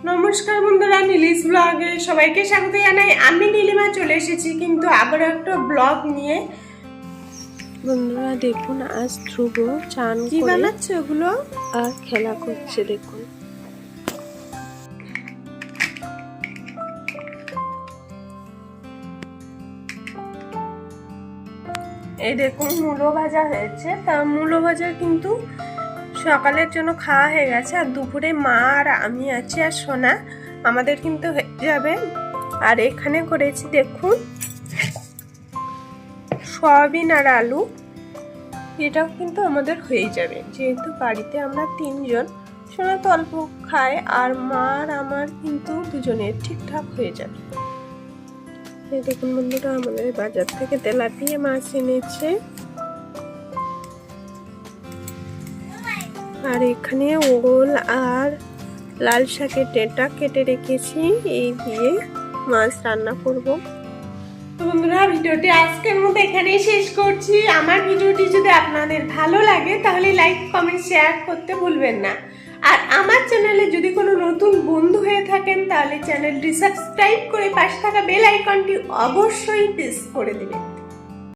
নমস্কার বন্ধুরা, নীলিশ ব্লগে সবাইকে স্বাগত জানাই। আমি নীলিমা চলে এসেছি কিন্তু আবার একটা ব্লগ নিয়ে। বন্ধুরা দেখুন, আজ ধ্রুব চান কি করে বানাচ্ছে ওগুলো আর খেলা করছে। দেখুন এই দেখুন মূলো ভাজা হয়েছে। তা মূলো ভাজা কিন্তু সকালের জন্য খাওয়া হয়ে গেছে, আর দুপুরে মা আর আমি আছি আর সোনা, আমাদের কিন্তু হয়ে যাবে। আর এখানে করেছি দেখুন সয়াবিন আর আলু, এটাও কিন্তু আমাদের হয়ে যাবে, যেহেতু বাড়িতে আমরা 3 জন। সোনা তো অল্প খায় আর মা আর আমার কিন্তু দুজনের ঠিকঠাক হয়ে যাবে। এই দেখুন বন্ধুরা, আমাদের বাজার থেকে তেলাপিয়া মাছ এনেছে, আর এখানে ওল আর লাল শাকের ডেটা কেটে রেখেছি, এই দিয়ে মাছ রান্না করব। তো বন্ধুরা, ভিডিওটি আজকের মতো এখানেই শেষ করছি। আমার ভিডিওটি যদি আপনাদের ভালো লাগে তাহলে লাইক কমেন্ট শেয়ার করতে ভুলবেন না। আর আমার চ্যানেলে যদি কোনো নতুন বন্ধু হয়ে থাকেন তাহলে চ্যানেলটি সাবস্ক্রাইব করে পাশে থাকা বেল আইকনটি অবশ্যই প্রেস করে দেবেন।